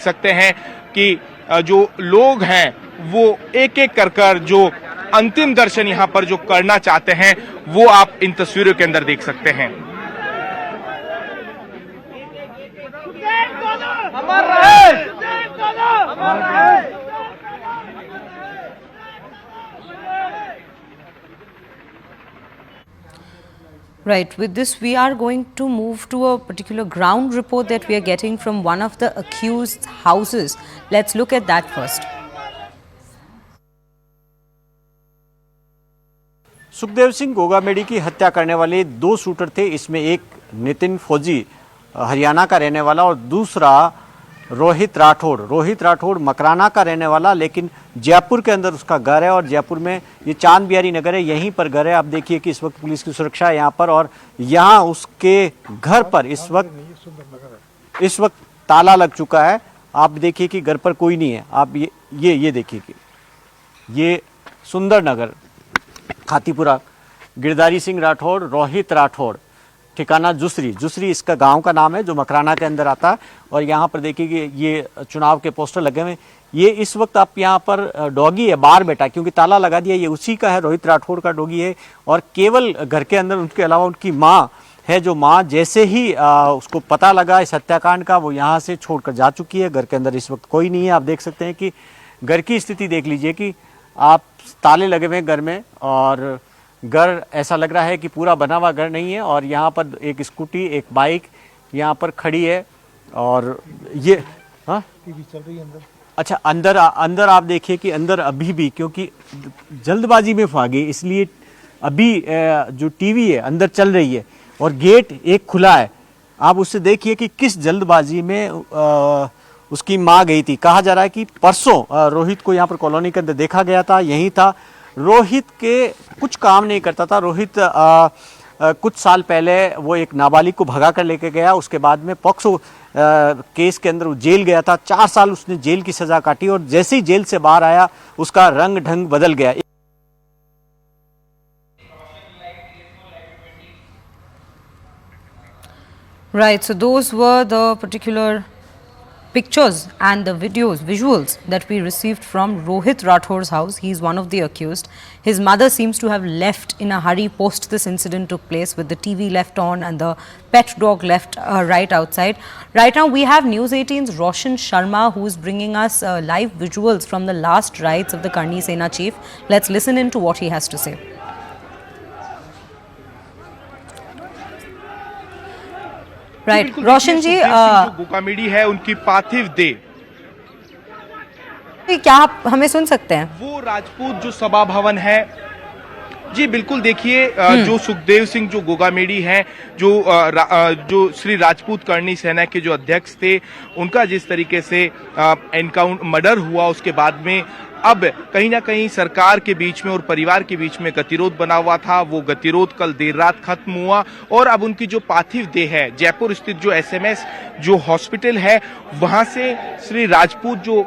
सकते हैं कि जो लोग हैं वो एक एक कर जो अंतिम दर्शन यहाँ पर जो करना चाहते हैं वो आप इन तस्वीरों के अंदर देख सकते हैं। Right, with this we are going to move to a particular ground report that we are getting from one of the accused houses. Let's look at that first. Sukhdev Singh Gogamedi की हत्या करने वाले दो शूटर थे। इसमें एक नितिन फौजी हरियाणा का रहने वाला और दूसरा रोहित राठौड़ मकराना का रहने वाला, लेकिन जयपुर के अंदर उसका घर है और जयपुर में ये चांद बिहारी नगर है, यहीं पर घर है। आप देखिए कि इस वक्त पुलिस की सुरक्षा है यहाँ पर और यहाँ उसके घर पर इस वक्त ताला लग चुका है। आप देखिए कि घर पर कोई नहीं है। आप ये देखिए कि ये सुंदर नगर खातीपुरा, गिरधारी सिंह राठौड़, रोहित राठौड़, ठिकाना जुसरी इसका गांव का नाम है जो मकराना के अंदर आता है। और यहाँ पर देखिए कि ये चुनाव के पोस्टर लगे हुए। ये इस वक्त आप यहाँ पर डॉगी है बाहर बैठा, क्योंकि ताला लगा दिया। ये उसी का है, रोहित राठौड़ का डॉगी है। और केवल घर के अंदर उनके अलावा उनकी माँ है, जो माँ जैसे ही उसको पता लगा इस हत्याकांड का वो यहाँ से छोड़कर जा चुकी है। घर के अंदर इस वक्त कोई नहीं है। आप देख सकते हैं कि घर की स्थिति देख लीजिए कि आप ताले लगे हुए घर में और घर ऐसा लग रहा है कि पूरा बना हुआ घर नहीं है। और यहाँ पर एक स्कूटी, एक बाइक यहाँ पर खड़ी है और ये टीवी चल रही है अंदर। अच्छा, अंदर आप देखिए कि अंदर अभी भी, क्योंकि जल्दबाजी में भागे इसलिए अभी जो टीवी है अंदर चल रही है और गेट एक खुला है। आप उससे देखिए कि किस जल्दबाजी में उसकी माँ गई थी। कहा जा रहा है कि परसों रोहित को यहाँ पर कॉलोनी के अंदर देखा गया था, यही था। रोहित के कुछ काम नहीं करता था। रोहित कुछ साल पहले वो एक नाबालिग को भगा कर लेके गया, उसके बाद में पॉक्सो केस के अंदर वो जेल गया था। 4 साल उसने जेल की सजा काटी और जैसे ही जेल से बाहर आया उसका रंग ढंग बदल गया। Right, so those were the particular pictures and the visuals that we received from Rohit Rathod's house. He is one of the accused. His mother seems to have left in a hurry post this incident took place, with the TV left on and the pet dog left right outside. Right now we have News 18's Roshan Sharma, who is bringing us live visuals from the last rites of the Karni Sena chief. Let's listen in to what he has to say. Right, Roshan ji, Gogamedi है उनकी पार्थिव देह, क्या आप हमें सुन सकते हैं? वो राजपूत जो सभा भवन है, जी बिल्कुल। देखिए जो सुखदेव सिंह जो गोगामेडी हैं, जो श्री राजपूत करनी सेना के जो अध्यक्ष थे, उनका जिस तरीके से एनकाउंटर मर्डर हुआ, उसके बाद में अब कहीं ना कहीं सरकार के बीच में और परिवार के बीच में गतिरोध बना हुआ था। वो गतिरोध कल देर रात खत्म हुआ और अब उनकी जो पार्थिव देह है जयपुर स्थित जो एसएमएस जो हॉस्पिटल है, वहां से श्री राजपूत जो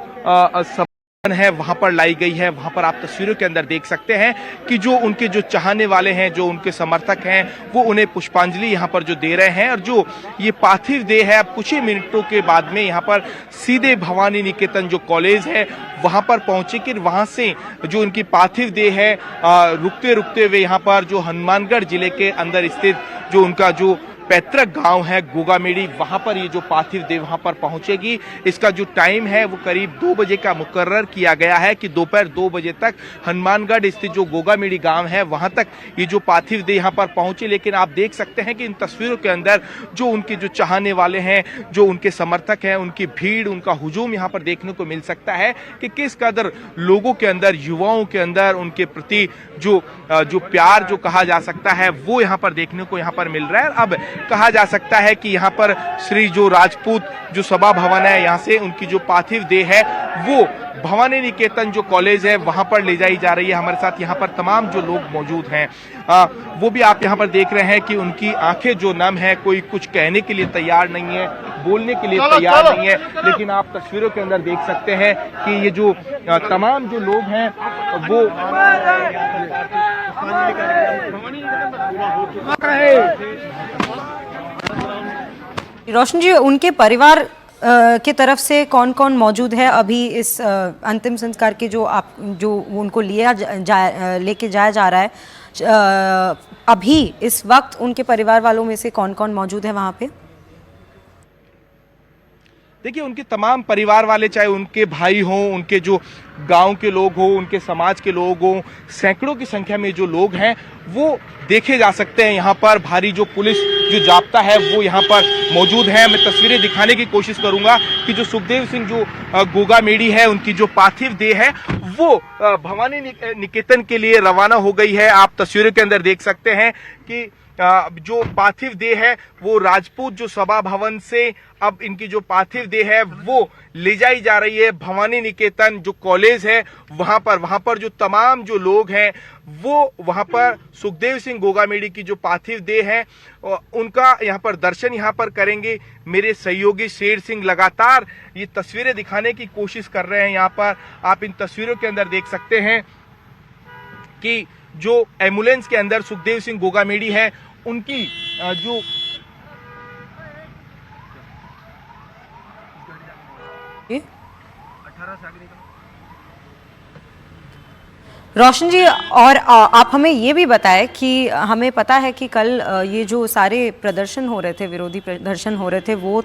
है वहां पर लाई गई है। वहां पर आप तस्वीरों के अंदर देख सकते हैं कि जो उनके जो चाहने वाले हैं, जो उनके समर्थक हैं, वो उन्हें पुष्पांजलि यहां पर जो दे रहे हैं। और जो ये पार्थिव देह है, अब कुछ ही मिनटों के बाद में यहां पर सीधे भवानी निकेतन जो कॉलेज है वहां पर पहुंचे कि वहां से जो उनकी पार्थिव देह है रुकते रुकते हुए यहां पर जो हनुमानगढ़ जिले के अंदर स्थित जो उनका जो पैतृक गांव है गोगामेडी, वहां पर ये जो पार्थिव देह वहां पर पहुंचेगी। इसका जो टाइम है वो करीब 2 बजे का मुकर्रर किया गया है कि दोपहर 2 बजे तक हनुमानगढ़ स्थित जो गोगामेडी गांव है वहां तक ये जो पार्थिव देह यहां पर पहुंचे। लेकिन आप देख सकते हैं कि इन तस्वीरों के अंदर जो उनके जो चाहने वाले हैं, जो उनके समर्थक हैं, उनकी भीड़, उनका हुजूम यहां पर देखने को मिल सकता है कि किस कदर लोगों के अंदर, युवाओं के अंदर उनके प्रति जो प्यार जो कहा जा सकता है वो यहां पर देखने को यहां पर मिल रहा है। अब कहा जा सकता है कि यहाँ पर श्री जो राजपूत जो सभा भवन है, यहाँ से उनकी जो पार्थिव देह है वो भवानी निकेतन जो कॉलेज है वहां पर ले जाई जा रही है। हमारे साथ यहाँ पर तमाम जो लोग मौजूद हैं वो भी आप यहाँ पर देख रहे हैं कि उनकी आंखें जो नम है, कोई कुछ कहने के लिए तैयार नहीं है, बोलने के लिए तैयार नहीं है। लेकिन आप तस्वीरों के अंदर देख सकते हैं कि ये जो तमाम जो लोग हैं वो रोशन जी, उनके परिवार के तरफ से कौन कौन मौजूद है अभी इस अंतिम संस्कार के जो उनको लेके जाया जा रहा है, अभी इस वक्त उनके परिवार वालों में से कौन कौन मौजूद है वहाँ पे? देखिए, उनके तमाम परिवार वाले, चाहे उनके भाई हों, उनके जो गांव के लोग हों, उनके समाज के लोग हों, सैकड़ों की संख्या में जो लोग हैं वो देखे जा सकते हैं। यहाँ पर भारी जो पुलिस जो जाब्ता है वो यहाँ पर मौजूद है। मैं तस्वीरें दिखाने की कोशिश करूंगा कि जो सुखदेव सिंह जो गोगामेडी है, उनकी जो पार्थिव देह है वो भवानी निकेतन के लिए रवाना हो गई है। आप तस्वीरों के अंदर देख सकते हैं कि जो पार्थिव देह है वो राजपूत जो सभा भवन से अब इनकी जो पार्थिव देह है वो ले जाई जा रही है भवानी निकेतन जो कॉलेज है वहां पर जो तमाम जो लोग हैं वो वहां पर सुखदेव सिंह गोगामेडी की जो पार्थिव देह है उनका यहाँ पर दर्शन यहाँ पर करेंगे। मेरे सहयोगी शेर सिंह लगातार ये तस्वीरें दिखाने की कोशिश कर रहे हैं। यहाँ पर आप इन तस्वीरों के अंदर देख सकते हैं कि जो एम्बुलेंस के अंदर सुखदेव सिंह गोगामेडी है उनकी जो रोशन जी, और आप हमें ये भी बताएं कि हमें पता है कि कल ये जो सारे प्रदर्शन हो रहे थे, विरोधी प्रदर्शन हो रहे थे, वो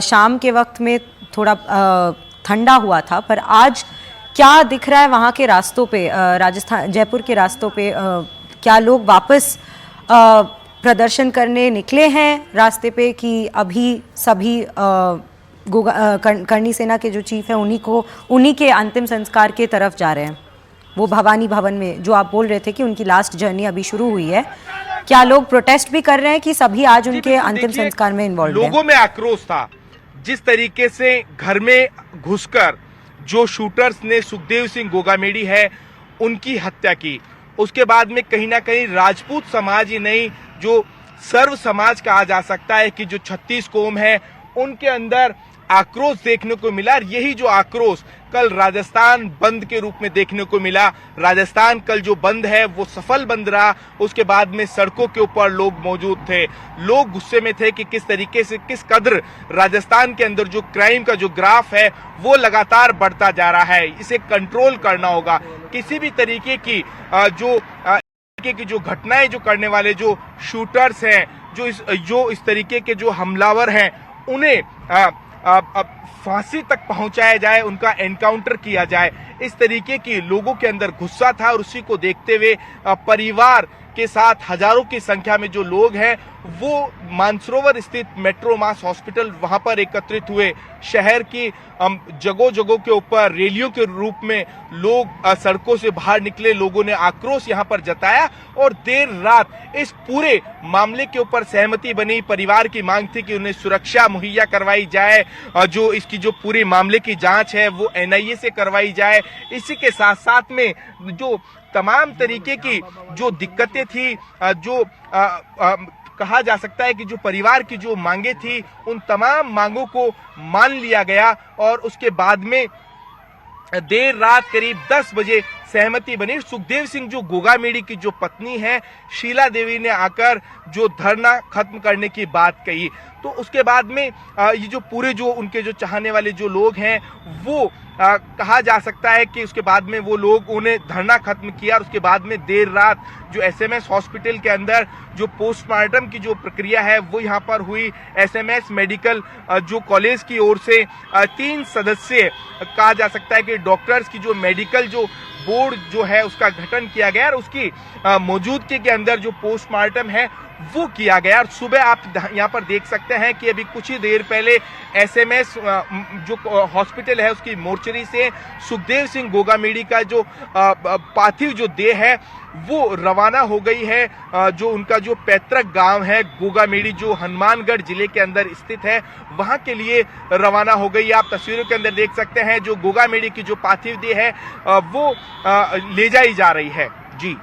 शाम के वक्त में थोड़ा ठंडा हुआ था, पर आज क्या दिख रहा है वहाँ के रास्तों पे, राजस्थान जयपुर के रास्तों पे? क्या लोग वापस प्रदर्शन करने निकले हैं रास्ते पे कि अभी सभी करनी सेना के जो चीफ है उन्हीं के अंतिम संस्कार के तरफ जा रहे हैं? वो भवानी भवन में जो आप बोल रहे थे कि उनकी लास्ट जर्नी अभी शुरू हुई है, क्या लोग प्रोटेस्ट भी कर रहे हैं कि सभी आज उनके अंतिम संस्कार में इन्वॉल्व हैं? लोगों में आक्रोश था। जिस तरीके से घर में घुसकर जो शूटर्स ने सुखदेव सिंह गोगामेडी है उनकी हत्या की, उसके बाद में कहीं ना कहीं राजपूत समाज ही नहीं, जो सर्व समाज कहा जा सकता है कि जो 36 कौम है उनके अंदर आक्रोश देखने को मिला। यही जो आक्रोश कल राजस्थान बंद के रूप में देखने को मिला। राजस्थान कल जो बंद है वो सफल बंद रहा। उसके बाद में सड़कों के ऊपर लोग मौजूद थे, लोग गुस्से में थे कि किस तरीके से किस कदर राजस्थान के अंदर जो क्राइम का जो ग्राफ है वो लगातार बढ़ता जा रहा है। इसे कंट्रोल करना होगा। किसी भी तरीके की जो घटनाएं जो करने वाले जो शूटर्स हैं, जो इस तरीके के जो हमलावर हैं, उन्हें फांसी तक पहुंचाया जाए, उनका एनकाउंटर किया जाए। इस तरीके की लोगों के अंदर गुस्सा था और उसी को देखते हुए परिवार के साथ हजारों की संख्या में जो लोग हैं वो मानसरोवर स्थित मेट्रो मास हॉस्पिटल वहां पर एकत्रित हुए। शहर की जगहों जगहों के ऊपर रैलियों के रूप में लोग सड़कों से बाहर निकले, लोगों ने आक्रोश यहां पर जताया और देर रात इस पूरे मामले के ऊपर सहमति बनी। परिवार की मांग थी कि उन्हें सुरक्षा मुहैया करवाई जाए, जो इसकी जो पूरे मामले की जांच है वो एनआईए से करवाई जाए। इसी के साथ साथ में जो तमाम तरीके की जो दिक्कतें थी, जो कहा जा सकता है कि जो परिवार की जो मांगे थी, उन तमाम मांगों को मान लिया गया और उसके बाद में देर रात करीब 10 बजे सहमति बनी। सुखदेव सिंह जो गोगामेडी की जो पत्नी है शीला देवी ने आकर जो धरना खत्म करने की बात कही, तो उसके बाद में ये जो पूरे जो उनके जो चाहने वाले जो लोग हैं वो कहा जा सकता है कि उसके बाद में वो लोग उन्हें धरना खत्म किया और उसके बाद में देर रात जो एसएमएस हॉस्पिटल के अंदर जो पोस्टमार्टम की जो प्रक्रिया है वो यहाँ पर हुई। एसएमएस मेडिकल जो कॉलेज की ओर से 3 सदस्य कहा जा सकता है कि डॉक्टर्स की जो मेडिकल जो बोर्ड जो है उसका गठन किया गया और उसकी मौजूदगी के अंदर जो पोस्टमार्टम है वो किया गया। और सुबह आप यहाँ पर देख सकते हैं कि अभी कुछ ही देर पहले एसएमएस जो हॉस्पिटल है उसकी मोर्चरी से सुखदेव सिंह गोगामेडी का जो पार्थिव जो देह है वो रवाना हो गई है। जो उनका जो पैतृक गांव है गोगामेडी जो हनुमानगढ़ जिले के अंदर स्थित है वहां के लिए रवाना हो गई। आप तस्वीरों के अंदर देख सकते हैं जो गोगामेडी की जो पार्थिव देह है वो ले जाई जा रही है। जी।